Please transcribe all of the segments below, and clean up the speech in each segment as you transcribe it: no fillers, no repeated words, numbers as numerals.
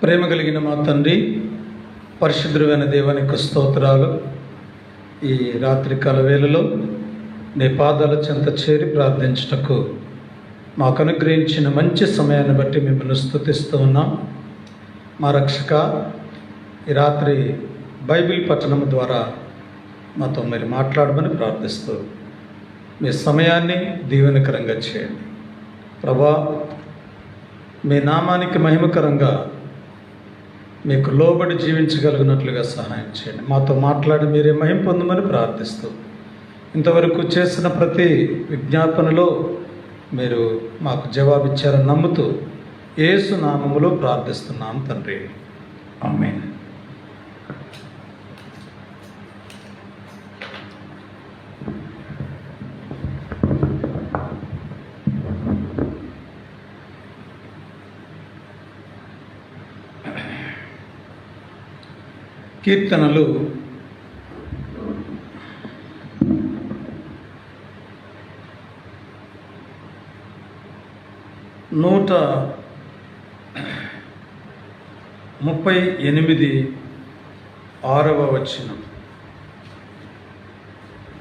ప్రేమ కలిగిన మా తండ్రి, పరిశుద్ధుడైన దేవునికి స్తోత్రాలు. ఈ రాత్రికాల వేళలో నీ పాదాల చెంత చేరి ప్రార్థించుటకు మాకు అనుగ్రహించిన మంచి సమయాన్ని బట్టి మిమ్మల్ని స్తుతిస్తూ ఉన్నాం. మా రక్షక, ఈ రాత్రి బైబిల్ పఠనం ద్వారా మాతో మీరు మాట్లాడమని ప్రార్థిస్తూ మీ సమయాన్ని దీవెనకరంగా చేయండి. ప్రభా, మీ నామానికి మహిమకరంగా మీకు లోబడి జీవించగలిగినట్లుగా సహాయం చేయండి. మాతో మాట్లాడి మీరే మహిమ పొందమని ప్రార్థిస్తూ ఇంతవరకు చేసిన ప్రతి విజ్ఞాపనలో మీరు మాకు జవాబిచ్చారని నమ్ముతూ యేసు నామములో ప్రార్థిస్తున్నాం తండ్రి, ఆమేన్. కీర్తనలు 138 6వ వచనం.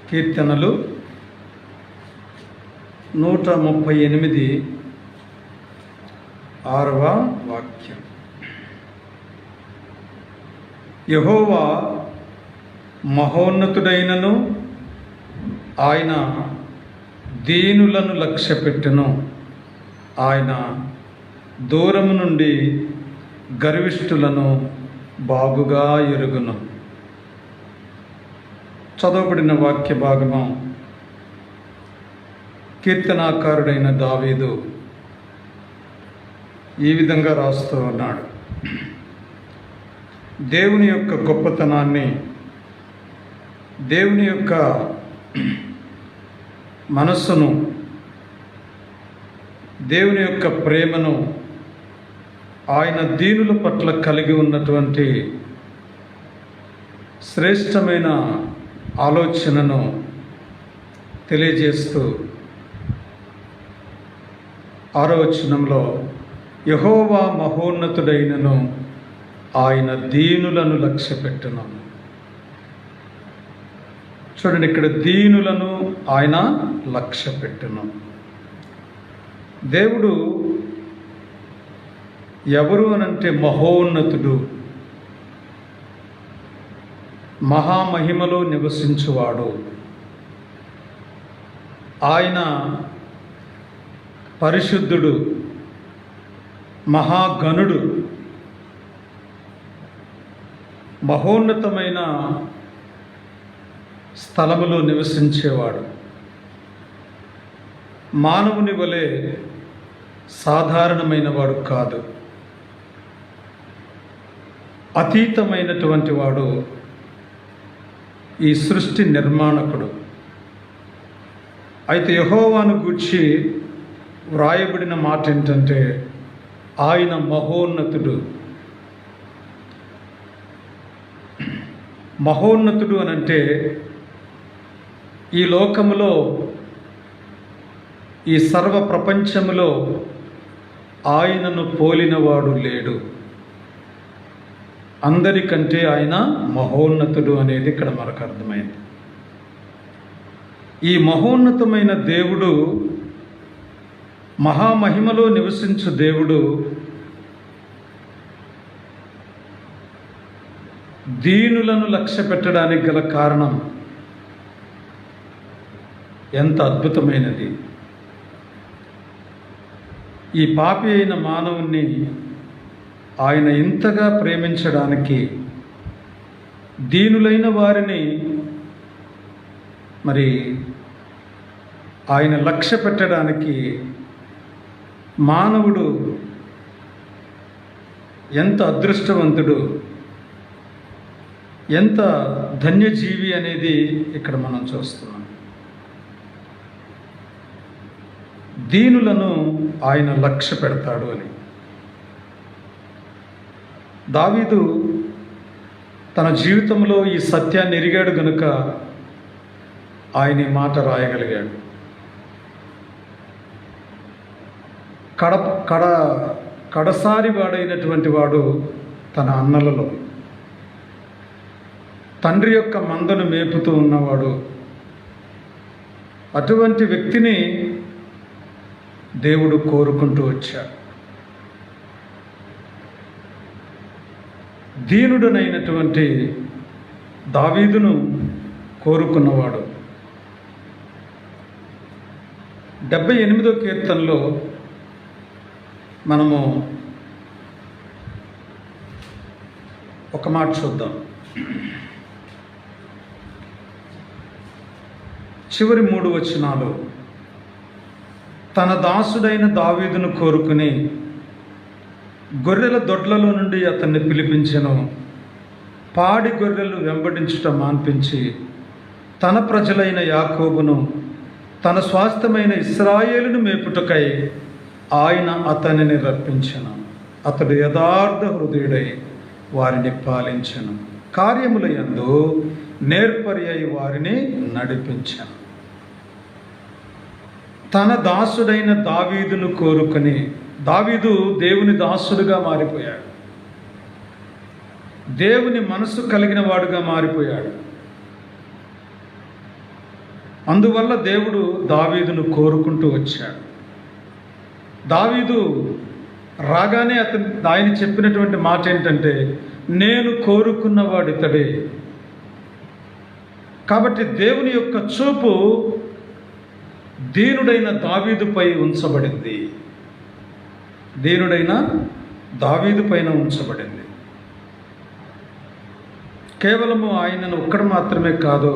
కీర్తనలు 138 6వ వాక్యం. యెహోవా మహోన్నతుడైనను ఆయన దీనులను లక్ష్యపెట్టును. ఆయన దూరము నుండి గర్విష్ఠులను బాగుగా ఎరుగును. చదవబడిన వాక్య భాగము కీర్తనాకారుడైన దావీదు ఈ విధంగా రాస్తూ ఉన్నాడు. దేవుని యొక్క గొప్పతనాన్ని, దేవుని యొక్క మనస్సును, దేవుని యొక్క ప్రేమను, ఆయన దీనుల పట్ల కలిగి ఉన్నటువంటి శ్రేష్టమైన ఆలోచనను తెలియజేస్తూ 6వ వచనంలో యెహోవా మహోన్నతుడైనను ఆయన దీనులను లక్ష్యపెట్టును. చూడండి, ఇక్కడ దీనులను ఆయన లక్ష్యపెట్టును. దేవుడు ఎవరు అనంటే మహోన్నతుడు, మహామహిమలో నివసించువాడు. ఆయన పరిశుద్ధుడు, మహాగణుడు, మహోన్నతమైన స్థలములో నివసించేవాడు. మానవుని వలె సాధారణమైన వాడు కాదు, అతీతమైనటువంటి వాడు, ఈ సృష్టి నిర్మాణకుడు. అయితే యెహోవాను గూర్చి వ్రాయబడిన మాట ఏంటంటే ఆయన మహోన్నతుడు. మహోన్నతుడు అనంటే ఈ లోకములో, ఈ సర్వ ప్రపంచములో ఆయనను పోలినవాడు లేడు. అందరికంటే ఆయన మహోన్నతుడు అనేది ఇక్కడ మనకు అర్థమైంది. ఈ మహోన్నతమైన దేవుడు, మహామహిమలో నివసించు దేవుడు దీనులను లక్ష్య పెట్టడానికి గల కారణం ఎంత అద్భుతమైనది. ఈ పాపి అయిన మానవుణ్ణి ఆయన ఇంతగా ప్రేమించడానికి, దీనులైన వారిని మరి ఆయన లక్ష్య పెట్టడానికి మానవుడు ఎంత అదృష్టవంతుడు, ఎంత ధన్యజీవి అనేది ఇక్కడ మనం చూస్తున్నాం. దీనులను ఆయన లక్ష్య పెడతాడు అని దావీదు తన జీవితంలో ఈ సత్యాన్ని ఎరిగాడు గనుక ఆయన ఈ మాట రాయగలిగాడు. కడసారి వాడైనటువంటి వాడు తన అన్నలలో, తండ్రి యొక్క మందను మేపుతూ ఉన్నవాడు. అటువంటి వ్యక్తిని దేవుడు కోరుకుంటూ వచ్చాడు. దీనుడనైనటువంటి దావీదును కోరుకున్నవాడు. 78వ కీర్తనలో మనము ఒక మాట చూద్దాం. చివరి 3 వచనాలు, తన దాసుడైన దావీదును కోరుకుని గొర్రెల దొడ్లలో నుండి అతన్ని పిలిపించెను. పాడి గొర్రెలు వెంబడించుట మాన్పించి తన ప్రజలైన యాకోబును, తన స్వాస్థ్యమైన ఇశ్రాయేలును మేపుటకై ఆయన అతనిని రప్పించెను. అతడు యథార్థ హృదయుడై వారిని పాలించెను. కార్యముల యందు నేర్పరి అయి వారిని నడిపించెను. తన దాసుడైన దావీదును కోరుకుని, దావీదు దేవుని దాసుడుగా మారిపోయాడు. దేవుని మనసు కలిగిన వాడుగా మారిపోయాడు. అందువల్ల దేవుడు దావీదును కోరుకుంటూ వచ్చాడు. దావీదు రాగానే ఆయన చెప్పినటువంటి మాట ఏంటంటే, నేను కోరుకున్నవాడు ఇతడే. కాబట్టి దేవుని యొక్క చూపు దీనుడైన దావీదుపై ఉంచబడింది. దీనుడైన దావీదు పైన ఉంచబడింది. కేవలము ఆయనను ఒక్కడు మాత్రమే కాదు,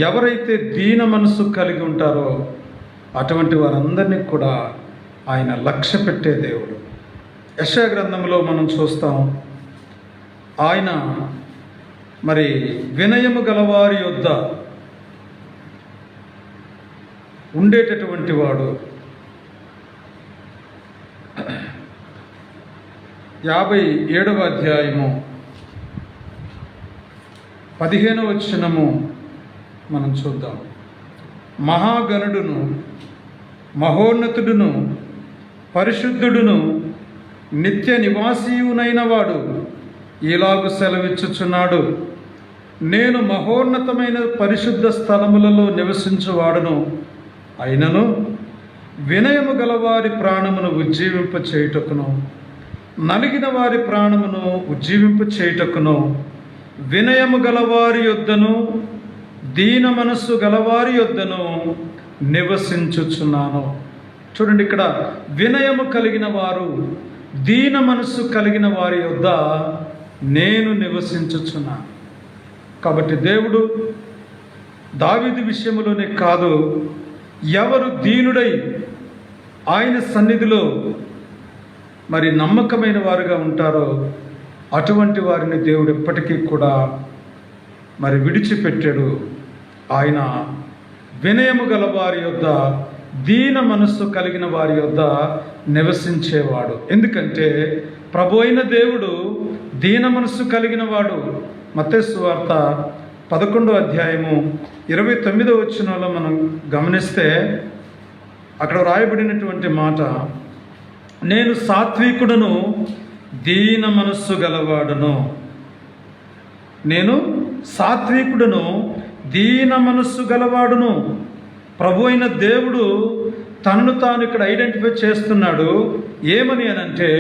ఎవరైతే దీన మనసు కలిగి ఉంటారో అటువంటి వారందరినీ కూడా ఆయన లక్ష్య పెట్టే దేవుడు. యెషయా గ్రంథంలో మనం చూస్తాం, ఆయన మరి వినయము గలవారి యొద్ద ఉండేటటువంటి వాడు. 57వ అధ్యాయము 15వ వచనము మనం చూద్దాం. మహాగణుడును, మహోన్నతుడును, పరిశుద్ధుడును, నిత్య నివాసీయునైన వాడు ఇలాగు సెలవిచ్చుచున్నాడు, నేను మహోన్నతమైన పరిశుద్ధ స్థలములలో నివసించువాడును అయినను వినయము గలవారి ప్రాణమును ఉజ్జీవింప చేయుటకును, నలిగిన వారి ప్రాణమును ఉజ్జీవింప చేయుటకును, వినయము గలవారి యొద్దను దీన మనస్సు గలవారి యొద్దను నివసించుచున్నాను. చూడండి, ఇక్కడ వినయము కలిగిన వారు, దీన మనస్సు కలిగిన వారి యొద్ద నేను నివసించుచున్నాను. కాబట్టి దేవుడు దావీదు విషయంలోనే కాదు, ఎవరు దీనుడై ఆయన సన్నిధిలో మరి నమ్మకమైన వారుగా ఉంటారో అటువంటి వారిని దేవుడు ఎప్పటికీ కూడా మరి విడిచిపెట్టాడు. ఆయన వినయము గల వారి యొద్ద, దీన మనస్సు కలిగిన వారి యొద్ద నివసించేవాడు. ఎందుకంటే ప్రభు అయిన దేవుడు దీన మనస్సు కలిగిన వాడు. మత్తయి సువార్త 11వ అధ్యాయము 29వ వచనంలో మనం గమనిస్తే అక్కడ వ్రాయబడినటువంటి మాట, నేను సాత్వికుడును, దీన మనస్సు గలవాడును. నేను సాత్వికుడును, దీన మనస్సు గలవాడును. ప్రభు అయిన దేవుడు తనను తాను ఇక్కడ ఐడెంటిఫై చేస్తున్నాడు. ఏమని అనంటే,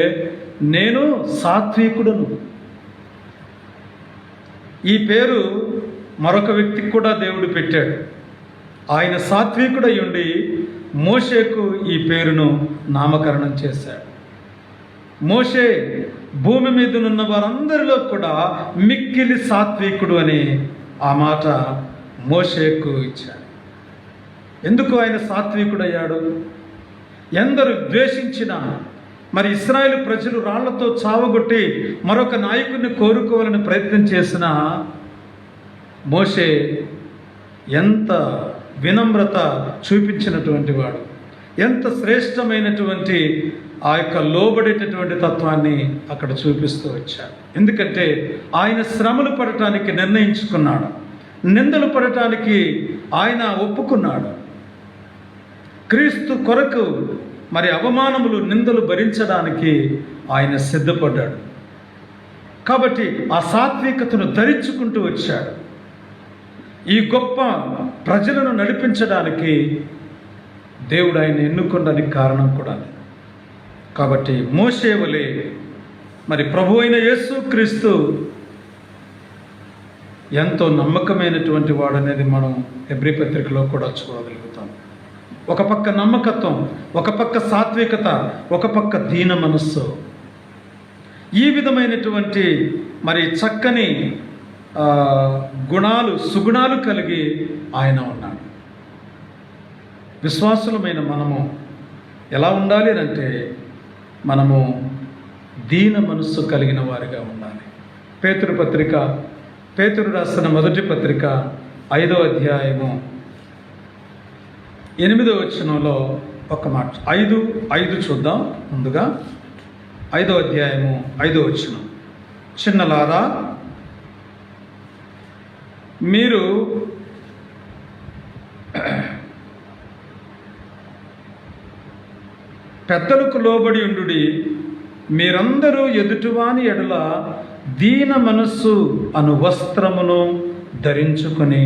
నేను సాత్వికుడును. ఈ పేరు మరొక వ్యక్తికి కూడా దేవుడు పెట్టాడు. ఆయన సాత్వికుడై ఉండి మోషేకు ఈ పేరును నామకరణం చేశాడు. మోషే భూమి మీద ఉన్న వారందరిలో కూడా మిక్కిలి సాత్వికుడు అని ఆ మాట మోషేకు ఇచ్చాడు. ఎందుకు ఆయన సాత్వికుడయ్యాడు? ఎందరు ద్వేషించిన మరి ఇశ్రాయేలు ప్రజలు రాళ్లతో చావగొట్టి మరొక నాయకుడిని కోరుకోవాలని ప్రయత్నం చేసిన మోషే ఎంత వినమ్రత చూపించినటువంటి వాడు, ఎంత శ్రేష్టమైనటువంటి ఆ యొక్క లోబడేటటువంటి తత్వాన్ని అక్కడ చూపిస్తూ వచ్చాడు. ఎందుకంటే ఆయన శ్రమలు పడటానికి నిర్ణయించుకున్నాడు, నిందలు పడటానికి ఆయన ఒప్పుకున్నాడు. క్రీస్తు కొరకు మరి అవమానములు, నిందలు భరించడానికి ఆయన సిద్ధపడ్డాడు. కాబట్టి ఆ సాత్వికతను ధరించుకుంటూ వచ్చాడు. ఈ గొప్ప ప్రజలను నడిపించడానికి దేవుడు ఆయన ఎన్నుకోవడానికి కారణం కూడా. కాబట్టి మోషే వలె మరి ప్రభు అయిన యేసుక్రీస్తు ఎంతో నమ్మకమైనటువంటి వాడు అనేది మనం హెబ్రీ పత్రికలో కూడా చూడగలుగుతాం. ఒక పక్క నమ్మకత్వం, ఒక పక్క సాత్వికత, ఒక పక్క దీన మనస్సు. ఈ విధమైనటువంటి మరి చక్కని గుణాలు, సుగుణాలు కలిగి ఆయన ఉన్నాడు. విశ్వాసులమైన మనము ఎలా ఉండాలి అంటే మనము దీన మనస్సు కలిగిన వారిగా ఉండాలి. పేతురు రాసిన మొదటి పత్రిక 5వ అధ్యాయము 8వ వచనంలో ఒక మాట, 5:5 చూద్దాం. ముందుగా 5వ అధ్యాయము 5వ వచనం, చిన్నలారా మీరు పెద్దలకు లోబడి ఉండుడి, మీరందరూ ఎదుటివాని ఎడల దీన మనస్సు అను వస్త్రమును ధరించుకొని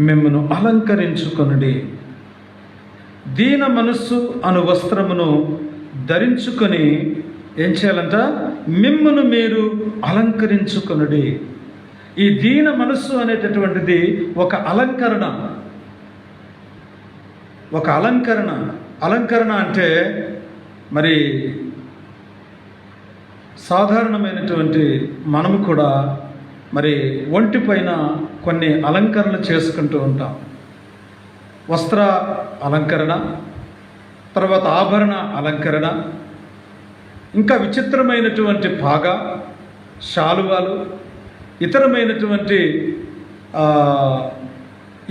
మిమ్మను అలంకరించుకొనుడి. దీన మనస్సు అను వస్త్రమును ధరించుకొని ఏం చేయాలంట? మిమ్మను మీరు అలంకరించుకొనుడి. ఈ దీన మనస్సు అనేటటువంటిది ఒక అలంకరణ. అలంకరణ అంటే మరి సాధారణమైనటువంటి మనము కూడా మరి ఒంటి పైన కొన్ని అలంకరణలు చేసుకుంటూ ఉంటాం. వస్త్ర అలంకరణ, తర్వాత ఆభరణ అలంకరణ, ఇంకా విచిత్రమైనటువంటి పాగా, శాలువాలు, ఇతరమైనటువంటి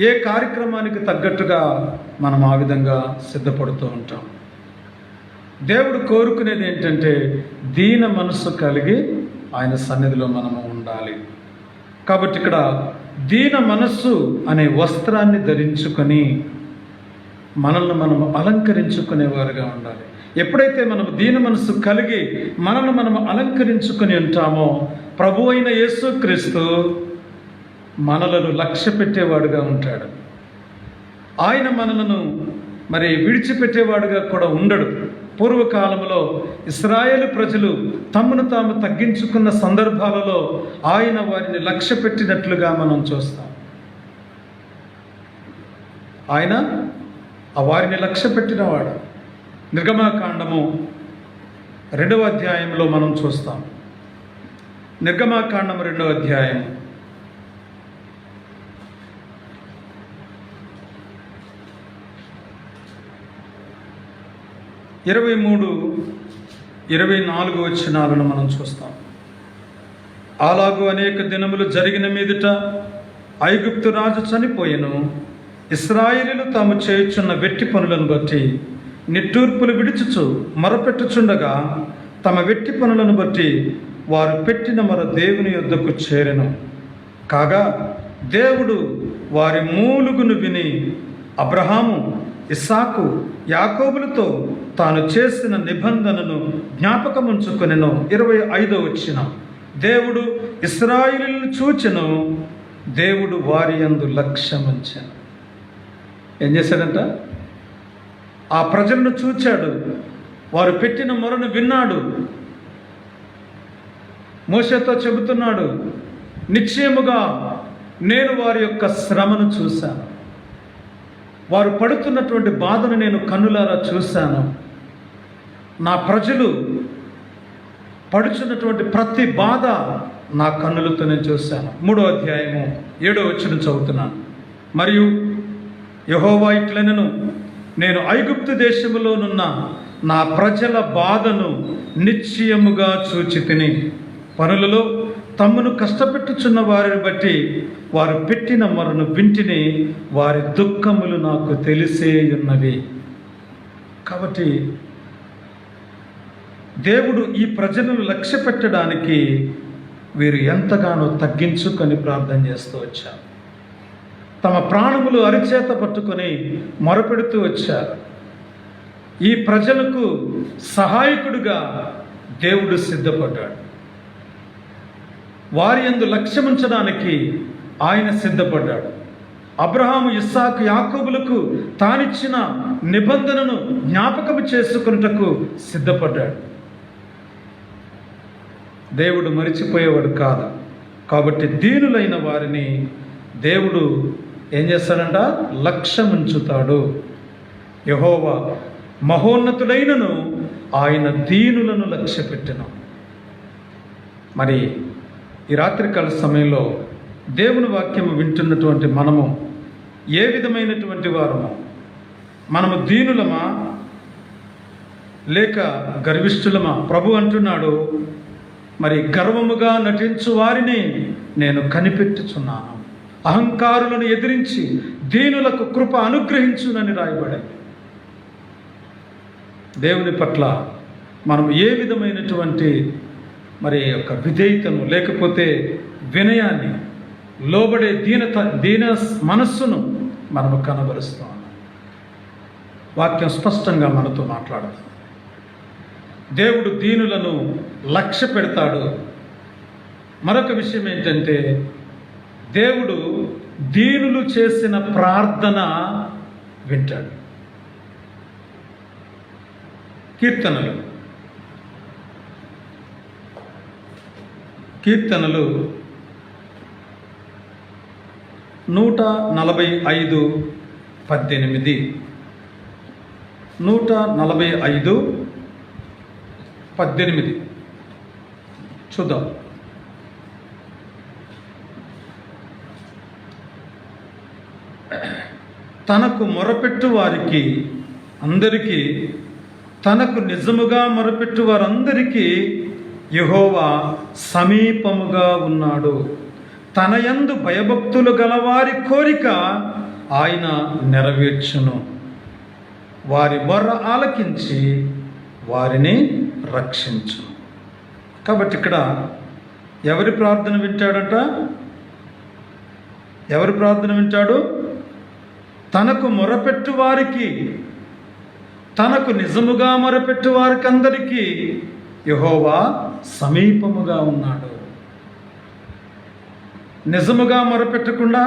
ఏ కార్యక్రమానికి తగ్గట్టుగా మనం ఆ విధంగా సిద్ధపడుతూ ఉంటాం. దేవుడు కోరుకునేది ఏంటంటే దీన మనస్సు కలిగి ఆయన సన్నిధిలో మనము ఉండాలి. కాబట్టి ఇక్కడ దీన మనస్సు అనే వస్త్రాన్ని ధరించుకొని మనల్ని మనము అలంకరించుకునేవారుగా ఉండాలి. ఎప్పుడైతే మనము దీన మనస్సు కలిగి మనల్ని మనము అలంకరించుకొని ఉంటామో ప్రభు అయిన యేసుక్రీస్తు మనలను లక్ష్య పెట్టేవాడుగా ఉంటాడు. ఆయన మనలను మరి విడిచిపెట్టేవాడుగా కూడా ఉండడు. పూర్వకాలంలో ఇశ్రాయేలు ప్రజలు తమను తాము తగ్గించుకున్న సందర్భాలలో ఆయన వారిని లక్ష్య పెట్టినట్లుగా మనం చూస్తాం. ఆయన వారిని లక్ష్య పెట్టినవాడు. నిర్గమాకాండము 2వ అధ్యాయంలో మనం చూస్తాం. నిర్గమాకాండము 2వ అధ్యాయం 23-24 వచనాలను మనం చూస్తాం. అలాగూ అనేక దినములు జరిగిన మీదట ఐగుప్తు రాజు చనిపోయెను. ఇశ్రాయేలీయులు తాము చేయుచున్న వెట్టి పనులను బట్టి నిట్టూర్పులు విడుచుచు మొరపెట్టుచుండగా తమ వెట్టి పనులను బట్టి వారు పెట్టిన మొర దేవుని యొద్దకు చేరెను. కాగా దేవుడు వారి మూలుగును విని అబ్రహాము, ఇస్సాకు, యాకోబులతో తాను చేసిన నిబంధనను జ్ఞాపకముంచుకొనెను. 25వ వచనం, దేవుడు ఇశ్రాయేలును చూచెను, దేవుడు వారి యందు లక్ష్యముంచెను. ఏం చేశాడంట? ఆ ప్రజలను చూచాడు, వారు పెట్టిన మొరను విన్నాడు. మోషేతో చెబుతున్నాడు, నిశ్చయముగా నేను వారి యొక్క శ్రమను చూశాను, వారు పడుతున్నటువంటి బాధను నేను కన్నులారా చూశాను. నా ప్రజలు పడుచున్నటువంటి ప్రతి బాధ నా కన్నులతో నేను చూశాను. 3వ అధ్యాయము 7వ వచనం చదువుతున్నాను. మరియు యెహోవా ఇట్లనెను, నేను ఐగుప్తు దేశములోనున్న నా ప్రజల బాధను నిశ్చయముగా చూచితిని. పనులలో తమ్మును కష్టపెట్టుచున్న వారిని బట్టి వారు పెట్టిన మొరను వింటిని, వారి దుఃఖములు నాకు తెలిసే ఉన్నవి. కాబట్టి దేవుడు ఈ ప్రజలను లక్ష్య పెట్టడానికి వీరు ఎంతగానో తగ్గించుకొని ప్రార్థన చేస్తూ వచ్చారు. తమ ప్రాణములు అరిచేత పట్టుకొని మొరపెడుతూ వచ్చారు. ఈ ప్రజలకు సహాయకుడిగా దేవుడు సిద్ధపడ్డాడు. వారి యందు లక్ష్యముంచడానికి ఆయన సిద్ధపడ్డాడు. అబ్రహాము, ఇస్సాకు, యాకోబులకు తానిచ్చిన నిబంధనను జ్ఞాపకము చేసుకున్నటకు సిద్ధపడ్డాడు. దేవుడు మరిచిపోయేవాడు కాదు. కాబట్టి దీనులైన వారిని దేవుడు ఏం చేస్తాడంట? లక్ష్యముంచుతాడు. యెహోవా మహోన్నతుడైనను ఆయన దీనులను లక్ష్యపెట్టెను. మరి ఈ రాత్రికాల సమయంలో దేవుని వాక్యము వింటున్నటువంటి మనము ఏ విధమైనటువంటి వారము? మనము దీనులమా లేక గర్విష్ఠులమా? ప్రభు అంటున్నాడు, మరి గర్వముగా నటించు వారిని నేను కనిపెట్టుచున్నాను, అహంకారులను ఎదిరించి దీనులకు కృప అనుగ్రహించునని రాయబడింది. దేవుని పట్ల మనం ఏ విధమైనటువంటి మరి యొక్క విధేయతను లేకపోతే వినయాన్ని, లోబడే దీన మనస్సును మనము కనబరుస్తాం. వాక్యం స్పష్టంగా మనతో మాట్లాడతాం. దేవుడు దీనులను లక్ష్య పెడతాడు. మరొక విషయం ఏంటంటే, దేవుడు దీనులు చేసిన ప్రార్థన వింటాడు. కీర్తనలు 145:18 145:18 చూద్దాం. తనకు మొరపెట్టు వారికి అందరికీ, తనకు నిజముగా మొరపెట్టు వారందరికీ యెహోవా సమీపముగా ఉన్నాడు. తన యందు భయభక్తులు గలవారి కోరిక ఆయన నెరవేర్చును. వారి మొర్ర ఆలకించి వారిని రక్షించును. కాబట్టి ఇక్కడ ఎవరి ప్రార్థన వింటాడంట? ఎవరి ప్రార్థన వింటాడు? తనకు మొరపెట్టు వారికి, తనకు నిజముగా మొరపెట్టు వారికి అందరికీ యెహోవా సమీపముగా ఉన్నాడు. నిజముగా మొరపెట్టకుండా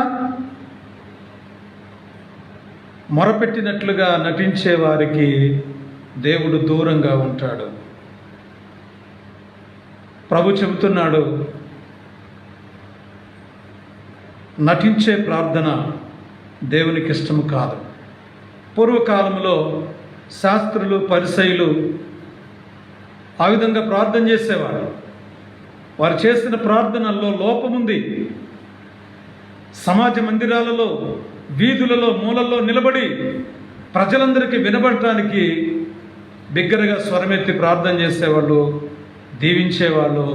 మొరపెట్టినట్లుగా నటించే వారికి దేవుడు దూరంగా ఉంటాడు. ప్రభు చెబుతున్నాడు, నటించే ప్రార్థన దేవునికి ఇష్టము కాదు. పూర్వకాలంలో శాస్త్రులు, పరిసయ్యులు ఆ విధంగా ప్రార్థన చేసేవారు. వారు చేసిన ప్రార్థనల్లో లోపముంది. సమాజ మందిరాలలో, వీధులలో, మూలల్లో నిలబడి ప్రజలందరికీ వినబడటానికి బిగ్గరగా స్వరమెత్తి ప్రార్థన చేసేవాళ్ళు, దీవించేవాళ్ళు,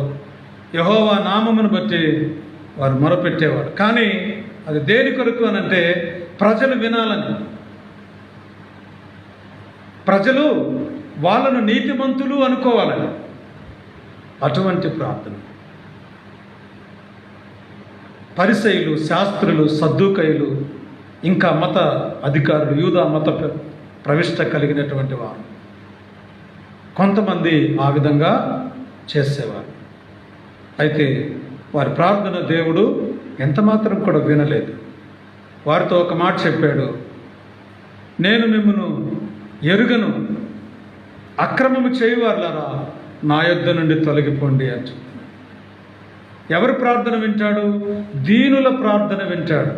యెహోవా నామమును బట్టి వారు మొరపెట్టేవాడు. కానీ అది దేని కొరకు అనంటే ప్రజలు వినాలని, ప్రజలు వాళ్ళను నీతిమంతులు అనుకోవాలని. అటువంటి ప్రార్థన పరిసయ్యులు, శాస్త్రులు, సద్దూకయ్యులు, ఇంకా మత అధికారులు, యూదా మత ప్రవిష్ట కలిగినటువంటి వారు కొంతమంది ఆ విధంగా చేసేవారు. అయితే వారి ప్రార్థన దేవుడు ఎంతమాత్రం కూడా వినలేదు. వారితో ఒక మాట చెప్పాడు, నేను మిమ్మును ఎరుగను, అక్రమము చేయువారులారా నా యొద్ద నుండి తొలగిపోండి అని చెప్పాడు. ఎవరి ప్రార్థన వింటాడు? దీనుల ప్రార్థన వింటాడు.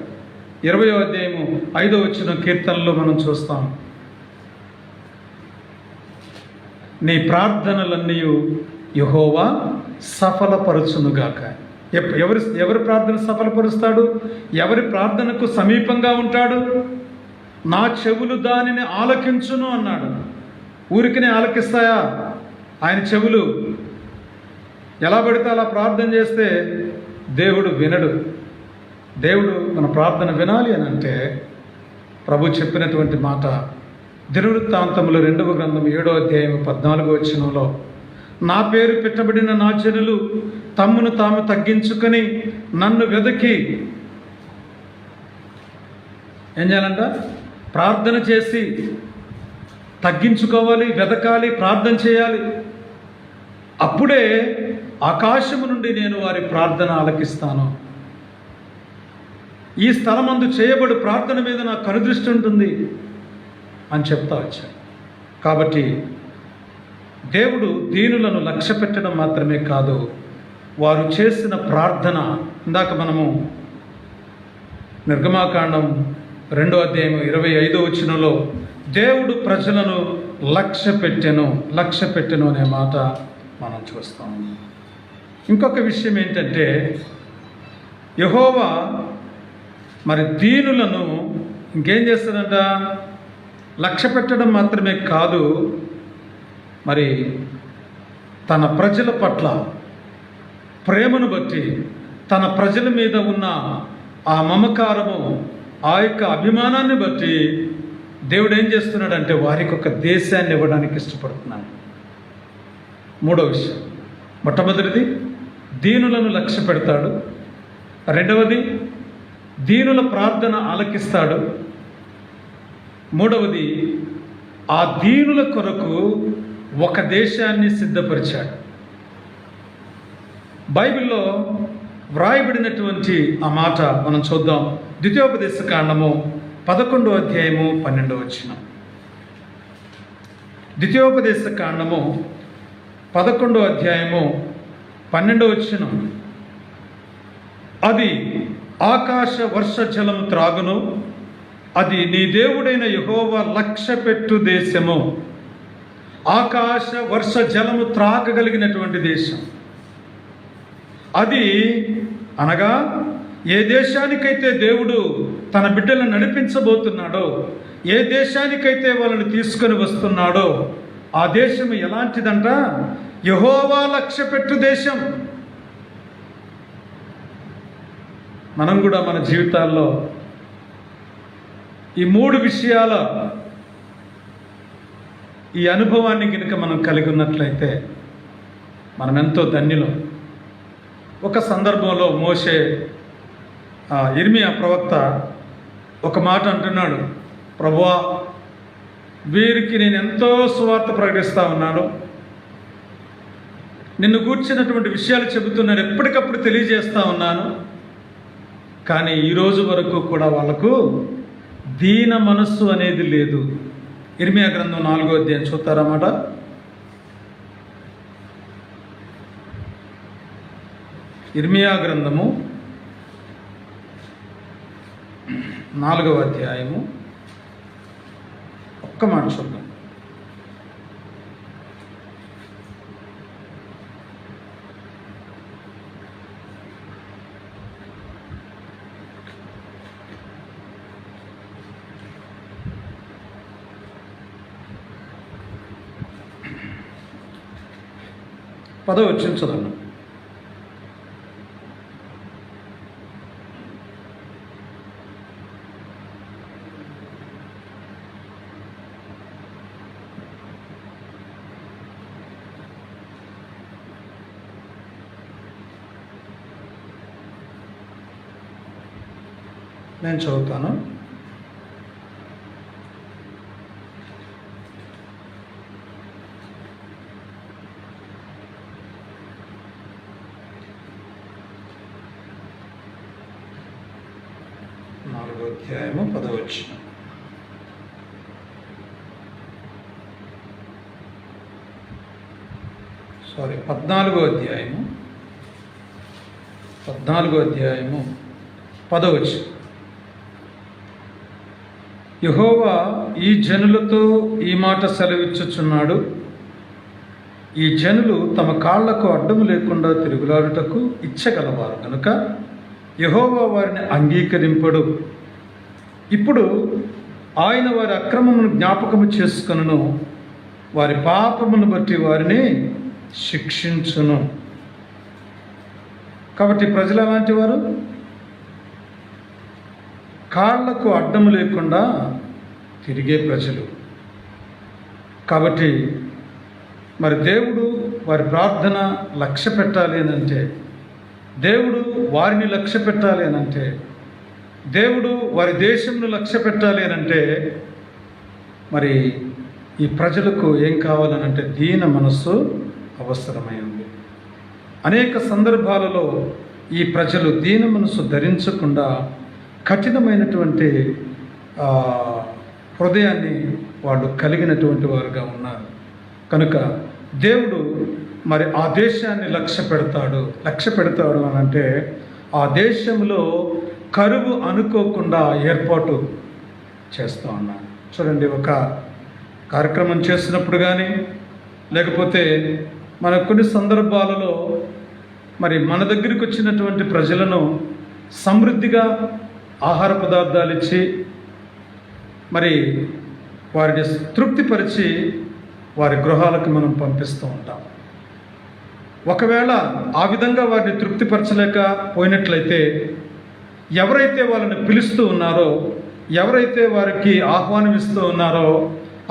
20వ అధ్యాయము 5వ వచనం కీర్తనలో మనం చూస్తాం, నీ ప్రార్థనలన్నీ యెహోవా సఫలపరచునుగాక. ఎవరి ప్రార్థన సఫలపరుస్తాడు? ఎవరి ప్రార్థనకు సమీపంగా ఉంటాడు? నా చెవులు దానిని ఆలకించును అన్నాడు. ఊరికినే ఆలకిస్తాయా ఆయన చెవులు? ఎలా పడితే అలా ప్రార్థన చేస్తే దేవుడు వినడు. దేవుడు మన ప్రార్థన వినాలి అని అంటే ప్రభు చెప్పినటువంటి మాట దినవృత్తాంతములు 2వ గ్రంథం 7వ అధ్యాయం 14వ వచనంలో, నా పేరు పెట్టబడిన నా జనులు తమ్మును తాము తగ్గించుకొని నన్ను వెదకి ఏం చేయాలంట? ప్రార్థన చేసి తగ్గించుకోవాలి, వెతకాలి, ప్రార్థన చేయాలి. అప్పుడే ఆకాశము నుండి నేను వారి ప్రార్థన ఆలకిస్తాను. ఈ స్థలమందు చేయబడు ప్రార్థన మీద నాకు కనుదృష్టి ఉంటుంది అని చెప్తా వచ్చాను. కాబట్టి దేవుడు దీనులను లక్ష్య పెట్టడం మాత్రమే కాదు, వారు చేసిన ప్రార్థన, ఇందాక మనము నిర్గమాకాండం 2వ అధ్యాయం 25వ వచనంలో దేవుడు ప్రజలను లక్ష్య పెట్టెను అనే మాట మనం చూస్తాం. ఇంకొక విషయం ఏంటంటే, యెహోవా మరి దీనులను ఇంకేం చేస్తాడంట, లక్ష్య పెట్టడం మాత్రమే కాదు, మరి తన ప్రజల పట్ల ప్రేమను బట్టి, తన ప్రజల మీద ఉన్న ఆ మమకారము, ఆ యొక్క అభిమానాన్ని బట్టి దేవుడు ఏం చేస్తున్నాడంటే వారికి ఒక దేశాన్ని ఇవ్వడానికి ఇష్టపడుతున్నాడు. మూడో విషయం, మొట్టమొదటిది దీనులను లక్ష్య పెడతాడు. రెండవది దీనుల ప్రార్థన ఆలకిస్తాడు. మూడవది ఆ దీనుల కొరకు ఒక దేశాన్ని సిద్ధపరిచాడు. బైబిల్లో వ్రాయబడినటువంటి ఆ మాట మనం చూద్దాం. ద్వితీయోపదేశకాండము 11వ అధ్యాయము 12వ వచనం. ద్వితీయోపదేశకాండము 11వ అధ్యాయము 12వ వచనం. అది ఆకాశ వర్ష జలము త్రాగును, అది నీ దేవుడైన యెహోవా లక్ష్య పెట్టు దేశము. ఆకాశ వర్ష జలము త్రాగగలిగినటువంటి దేశం అది. అనగా ఏ దేశానికైతే దేవుడు తన బిడ్డలను నడిపించబోతున్నాడో, ఏ దేశానికైతే వాళ్ళని తీసుకొని వస్తున్నాడో, ఆ దేశం ఎలాంటిదంట, యెహోవా లక్ష్య పెట్టు దేశం. మనం కూడా మన జీవితాల్లో ఈ 3 విషయాల ఈ అనుభవాన్ని కనుక మనం కలిగి ఉన్నట్లయితే మనం ఎంతో ధన్యులం. ఒక సందర్భంలో మోషే యిర్మీయా ప్రవక్త ఒక మాట అంటున్నాడు, ప్రభువా, వీరికి నేను ఎంతో సువార్త ప్రకటిస్తూ ఉన్నాను, నిన్ను గూర్చినటువంటి విషయాలు చెబుతున్నాను, ఎప్పటికప్పుడు తెలియజేస్తూ ఉన్నాను, కానీ ఈరోజు వరకు కూడా వాళ్ళకు దీన మనస్సు అనేది లేదు. యిర్మీయా గ్రంథం 4వ అధ్యాయం చూస్తారన్నమాట. యిర్మీయా గ్రంథము 4వ అధ్యాయము ఒక్క మాట చూద్దాం. పదవచనం చదవండి. నేను చదువుతాను. నాలుగో అధ్యాయము 10వ వచనం. సారీ 14వ అధ్యాయము 10వ వచనం. యెహోవా ఈ జనులతో ఈ మాట సెలవిచ్చుచున్నాడు, ఈ జనులు తమ కాళ్లకు అడ్డము లేకుండా తిరుగులాడుటకు ఇచ్చగలవారు కనుక యెహోవా వారిని అంగీకరింపడు. ఇప్పుడు ఆయన వారి అక్రమమును జ్ఞాపకము చేసుకొనును, వారి పాపమును బట్టి వారిని శిక్షించును. కాబట్టి ప్రజలు అలాంటి వారు, కాళ్లకు అడ్డము లేకుండా తిరిగే ప్రజలు. కాబట్టి మరి దేవుడు వారి ప్రార్థన లక్ష్య పెట్టాలి అని అంటే, దేవుడు వారిని లక్ష్య పెట్టాలి అని అంటే, దేవుడు వారి దేశంను లక్ష్య పెట్టాలి అని అంటే, మరి ఈ ప్రజలకు ఏం కావాలనంటే దీన మనస్సు అవసరమైంది. అనేక సందర్భాలలో ఈ ప్రజలు దీన మనస్సు ధరించకుండా కఠినమైనటువంటి హృదయాన్ని వాళ్ళు కలిగినటువంటి వారుగా ఉన్నారు. కనుక దేవుడు మరి ఆ దేశాన్ని లక్ష్య పెడతాడు అని అంటే ఆ దేశంలో కరువు అనుకోకుండా ఏర్పాటు చేస్తూ ఉన్నాడు. చూడండి, ఒక కార్యక్రమం చేసినప్పుడు కానీ లేకపోతే మన కొన్ని సందర్భాలలో మరి మన దగ్గరికి వచ్చినటువంటి ప్రజలను సమృద్ధిగా ఆహార పదార్థాలు ఇచ్చి మరి వారిని తృప్తిపరిచి వారి గృహాలకు మనం పంపిస్తూ ఉంటాం. ఒకవేళ ఆ విధంగా వారిని తృప్తిపరచలేకపోయినట్లయితే ఎవరైతే వాళ్ళని పిలుస్తూ ఉన్నారో, ఎవరైతే వారికి ఆహ్వానం ఇస్తూ ఉన్నారో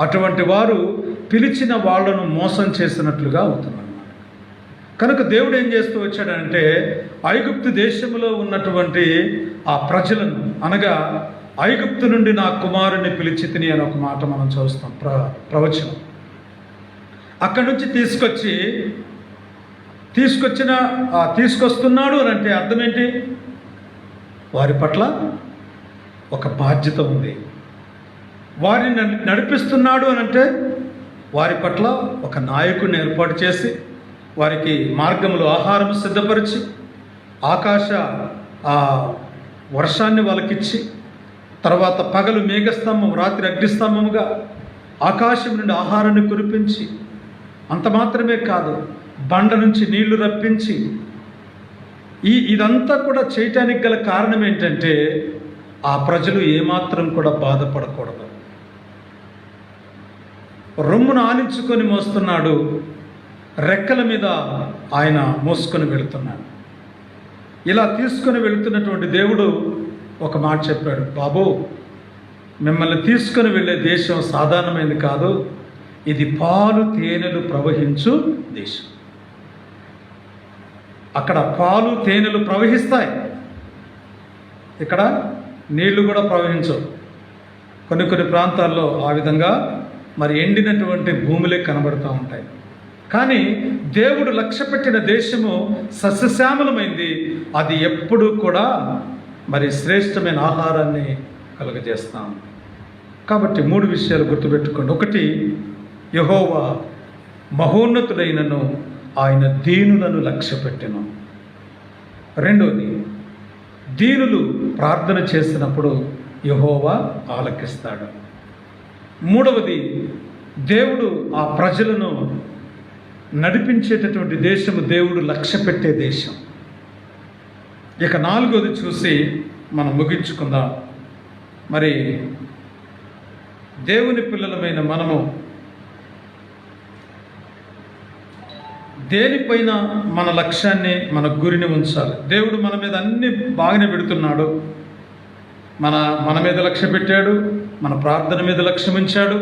అటువంటి వారు పిలిచిన వాళ్ళను మోసం చేసినట్లుగా అవుతున్నారు. కనుక దేవుడు ఏం చేస్తూ వచ్చాడంటే ఐగుప్తు దేశంలో ఉన్నటువంటి ఆ ప్రజలను, అనగా ఐగుప్తు నుండి నా కుమారుని పిలిచి తిని అని ఒక మాట మనం చూస్తాం ప్రవచనం. అక్కడి నుంచి తీసుకొస్తున్నాడు అని అంటే అర్థం ఏంటి? వారి పట్ల ఒక బాధ్యత ఉంది. వారిని నడిపిస్తున్నాడు అని అంటే వారి పట్ల ఒక నాయకుడిని ఏర్పాటు చేసి వారికి మార్గంలో ఆహారం సిద్ధపరిచి ఆకాశ వర్షాన్ని వాళ్ళకిచ్చి తర్వాత పగలు మేఘస్తంభం రాత్రి అగ్నిస్తంభముగా ఆకాశం నుండి ఆహారాన్ని కురిపించి అంత మాత్రమే కాదు బండ నుంచి నీళ్లు రప్పించి ఇదంతా కూడా చేయటానికి గల కారణం ఏంటంటే ఆ ప్రజలు ఏమాత్రం కూడా బాధపడకూడదు. రొమ్మును ఆనించుకొని మోస్తున్నాడు, రెక్కల మీద ఆయన మోసుకొని వెళుతున్నాడు. ఇలా తీసుకొని వెళుతున్నటువంటి దేవుడు ఒక మాట చెప్పాడు, బాబు మిమ్మల్ని తీసుకొని వెళ్ళే దేశం సాధారణమైనది కాదు, ఇది పాలు తేనెలు ప్రవహించు దేశం. అక్కడ పాలు తేనెలు ప్రవహిస్తాయి, ఇక్కడ నీళ్లు కూడా ప్రవహించవు. కొన్ని ప్రాంతాల్లో ఆ విధంగా మరి ఎండినటువంటి భూములే కనబడుతూ ఉంటాయి. కానీ దేవుడు లక్ష్య పెట్టిన దేశము సస్యశ్యామలమైంది. అది ఎప్పుడూ కూడా మరి శ్రేష్టమైన ఆహారాన్ని కలుగజేస్తాం. కాబట్టి 3 విషయాలు గుర్తుపెట్టుకోండి. 1, యెహోవా మహోన్నతుడైనను ఆయన దీనులను లక్ష్య పెట్టెను. 2, దీనులు ప్రార్థన చేసినప్పుడు యెహోవా ఆలకిస్తాడు. 3, దేవుడు ఆ ప్రజలను నడిపించేటటువంటి దేశము దేవుడు లక్ష్య పెట్టే దేశం. ఇక 4 చూసి మనం ముగించుకుందాం. మరి దేవుని పిల్లలమైన మనము దేనిపైన మన లక్ష్యాన్ని, మన గురిని ఉంచాలి. దేవుడు మన మీద అన్ని బాగానే పెడుతున్నాడు. మన మీద లక్ష్య పెట్టాడు, మన ప్రార్థన మీద లక్ష్యం ఉంచాడు,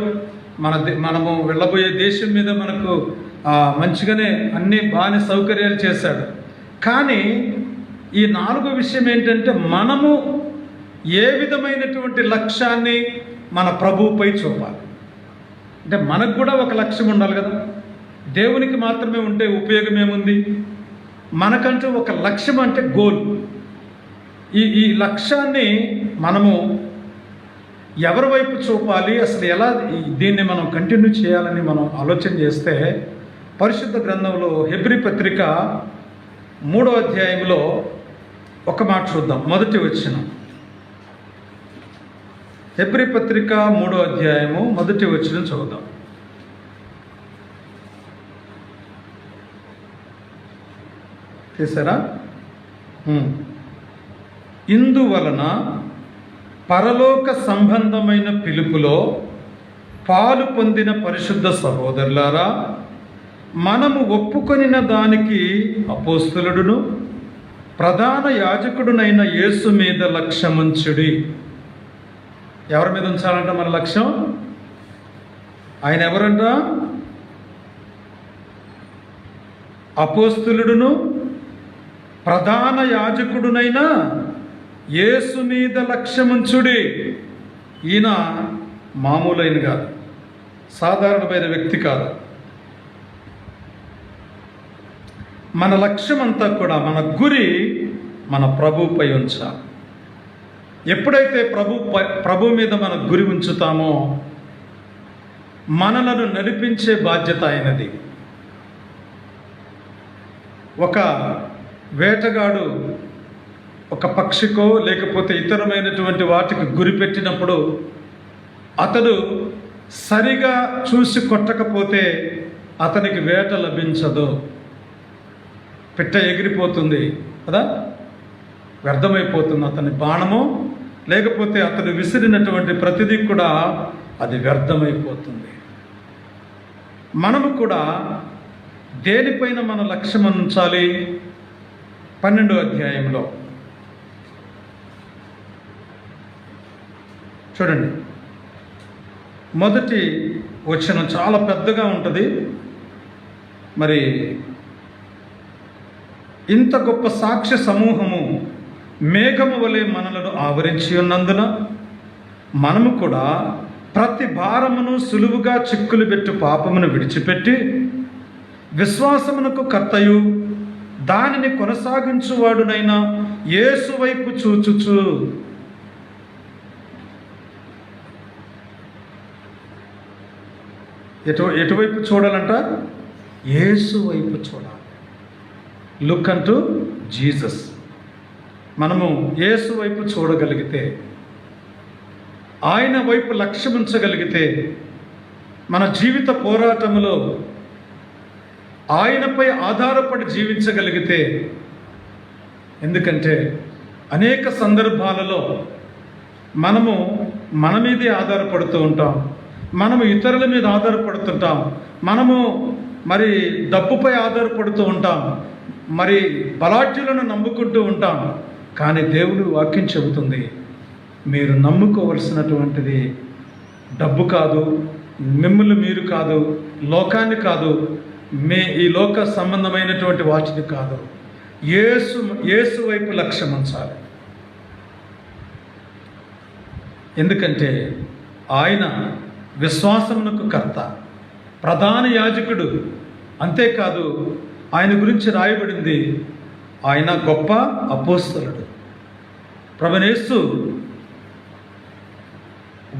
మనము వెళ్ళబోయే దేశం మీద మనకు మంచిగానే అన్ని బాగానే సౌకర్యాలు చేశాడు. కానీ ఈ 4 విషయం ఏంటంటే మనము ఏ విధమైనటువంటి లక్ష్యాన్ని మన ప్రభువుపై చూపాలి. అంటే మనకు కూడా ఒక లక్ష్యం ఉండాలి కదా. దేవునికి మాత్రమే ఉంటే ఉపయోగం ఏముంది? మనకంటూ ఒక లక్ష్యం అంటే గోల్. ఈ లక్ష్యాన్ని మనము ఎవరి వైపు చూపాలి, అసలు ఎలా దీన్ని మనం కంటిన్యూ చేయాలని మనం ఆలోచన చేస్తే పరిశుద్ధ గ్రంథంలో హెబ్రీ పత్రిక 3వ అధ్యాయంలో ఒక మాట చూద్దాం. మొదటి వచనం, హెబ్రీ పత్రిక 3వ అధ్యాయము మొదటి వచనం చూద్దాం. తీసారా? ఇందువలన పరలోక సంబంధమైన పిలుపులో పాలు పొందిన పరిశుద్ధ సహోదరులారా, మనము ఒప్పుకొనిన దానికి అపోస్తలుడును ప్రధాన యాజకుడునైన యేసు మీద లక్ష్యముంచుడి. ఎవరి మీద ఉంచాలంట మన లక్ష్యం? ఆయన ఎవరంట? అపోస్తలుడును ప్రధాన యాజకుడునైన యేసు మీద లక్ష్యముంచుడి. ఈయన మామూలైన కాదు. సాధారణమైన వ్యక్తి కాదు. మన లక్ష్యం అంతా కూడా, మన గురి మన ప్రభుపై ఉంచాలి. ఎప్పుడైతే ప్రభు మీద మన గురి ఉంచుతామో మనలను నడిపించే బాధ్యత ఆయనది. ఒక వేటగాడు ఒక పక్షికో లేకపోతే ఇతరమైనటువంటి వాటికి గురి పెట్టినప్పుడు అతడు సరిగా చూసి కొట్టకపోతే అతనికి వేట లభించదు. పిట్ట ఎగిరిపోతుంది కదా, వ్యర్థమైపోతుంది అతని బాణము, లేకపోతే అతడు విసిరినటువంటి ప్రతిదీ కూడా అది వ్యర్థమైపోతుంది. మనము కూడా దేనిపైన మన లక్ష్యం ఉంచాలి? 12వ అధ్యాయంలో చూడండి, మొదటి వచనం చాలా పెద్దగా ఉంటుంది. మరి ఇంత గొప్ప సాక్ష్య సమూహము మేఘము వలె మనలను ఆవరించి ఉన్నందున మనము కూడా ప్రతి భారమును సులువుగా చిక్కులు పెట్టు పాపమును విడిచిపెట్టి విశ్వాసమునకు కర్తయు దానిని కొనసాగించువాడునైన యేసు వైపు చూచుచు. ఎటువైపు చూడాలంట? యేసు వైపు చూడాలి. లుక్ అంటూ జీసస్. మనము యేసు వైపు చూడగలిగితే, ఆయన వైపు లక్ష్యం ఉంచగలిగితే, మన జీవిత పోరాటంలో ఆయనపై ఆధారపడి జీవించగలిగితే, ఎందుకంటే అనేక సందర్భాలలో మనము మన మీదే ఆధారపడుతూ ఉంటాం, మనము ఇతరుల మీద ఆధారపడుతుంటాం, మనము మరి డబ్బుపై ఆధారపడుతూ ఉంటాం, మరి బలాఢ్యులను నమ్ముకుంటూ ఉంటాం. కానీ దేవుడు వాక్యం చెబుతుంది, మీరు నమ్ముకోవలసినటువంటిది డబ్బు కాదు, మిమ్మల్ని మీరు కాదు, లోకాన్ని కాదు, ఈ లోక సంబంధమైనటువంటి వాటిని కాదు, యేసు వైపు లక్ష్యం ఉంచాలి. ఎందుకంటే ఆయన విశ్వాసమునకు కర్త, ప్రధాన యాజకుడు. అంతేకాదు ఆయన గురించి రాయబడింది, ఆయన గొప్ప అపోస్తలుడు. ప్రభువైన యేసు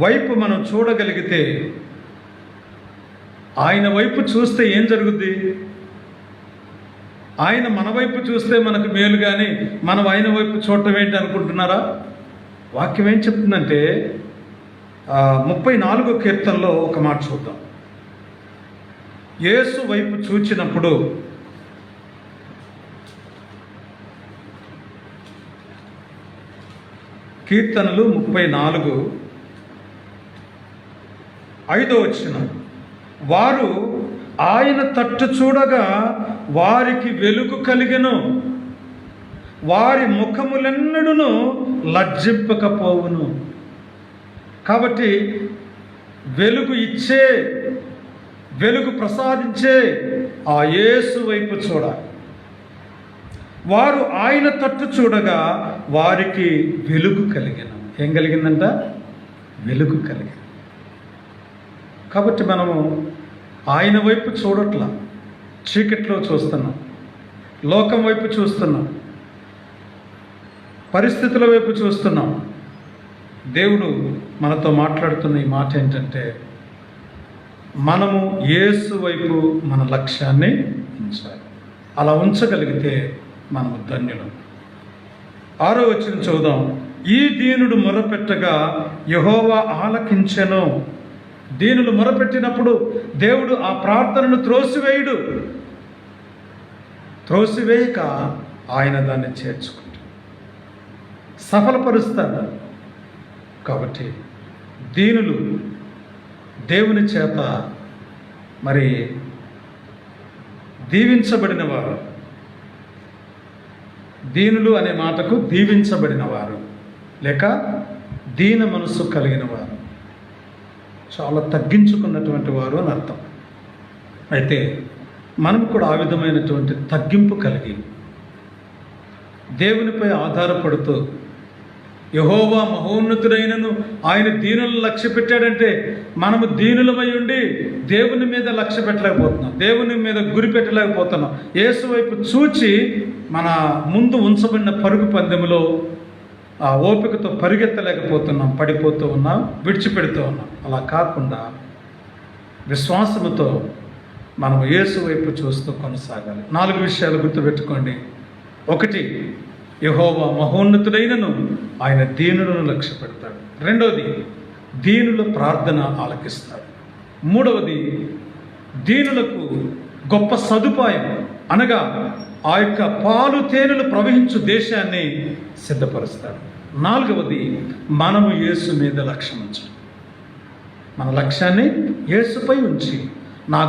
వైపు మనం చూడగలిగితే, ఆయన వైపు చూస్తే ఏం జరుగుద్ది? ఆయన మన వైపు చూస్తే మనకు మేలు, కానీ మనం ఆయన వైపు చూడటం ఏంటి అనుకుంటున్నారా? వాక్యం ఏం చెప్తుందంటే 34వ కీర్తనలో ఒక మాట చూద్దాం. యేసు వైపు చూచినప్పుడు కీర్తనలు 34:5 వచనం, వారు ఆయన తట్టు చూడగా వారికి వెలుగు కలిగెను, వారి ముఖములెన్నడును లజ్జింపకపోవును. కాబట్టి వెలుగు ఇచ్చే, వెలుగు ప్రసాదించే ఆ యేసు వైపు చూడాలి. వారు ఆయన తట్టు చూడగా వారికి వెలుగు కలిగెను. ఏం కలిగిందంట? వెలుగు కలిగింది. కాబట్టి మనము ఆయన వైపు చూడట్లా, చీకట్లో చూస్తున్నాం, లోకం వైపు చూస్తున్నాం, పరిస్థితుల వైపు చూస్తున్నాం. దేవుడు మనతో మాట్లాడుతున్న ఈ మాట ఏంటంటే, మనము యేసు వైపు మన లక్ష్యాన్ని ఉంచాలి. అలా ఉంచగలిగితే మనము ధన్యులం. 6వ వచనం చూద్దాం. ఈ దీనుడు మొరపెట్టగా యెహోవా ఆలకించెను. దీనులు మొరపెట్టినప్పుడు దేవుడు ఆ ప్రార్థనను త్రోసివేయక ఆయన దాన్ని చేర్చుకుంటాడు, సఫలపరుస్తాడు. కాబట్టి దీనులు దేవుని చేత మరి దీవించబడిన వారు, దీనులు అనే మాటకు దీవించబడిన వారు లేక దీన మనస్సు కలిగిన వారు, చాలా తగ్గించుకున్నటువంటి వారు అని అర్థం. అయితే మనం కూడా ఆ విధమైనటువంటి తగ్గింపు కలిగి దేవునిపై ఆధారపడుతూ యెహోవా మహోన్నతుడైనను ఆయన దీనులను లక్ష్య పెట్టాడంటే మనము దీనులమై ఉండి దేవుని మీద లక్ష్య పెట్టలేకపోతున్నాం, దేవుని మీద గురి పెట్టలేకపోతున్నాం. యేసు వైపు చూచి మన ముందు ఉంచబడిన పరుగు పందెములో ఆ ఓపికతో పరిగెత్తలేకపోతున్నాం, పడిపోతూ ఉన్నాం, విడిచిపెడుతూ ఉన్నాం. అలా కాకుండా విశ్వాసముతో మనం యేసు వైపు చూస్తూ కొనసాగాలి. 4 విషయాలు గుర్తుపెట్టుకోండి. 1, యెహోవా మహోన్నతుడైనను ఆయన దీనులను లక్ష్య పెడతాడు. 2, దీనుల ప్రార్థన ఆలకిస్తాడు. 3, దీనులకు గొప్ప సదుపాయం అనగా ఆ యొక్క పాలు తేనెలు ప్రవహించు దేశాన్ని సిద్ధపరుస్తాడు. 4, మనము యేసు మీద లక్ష్యం ఉంచాలి. మన లక్ష్యాన్ని యేసుపై ఉంచి నా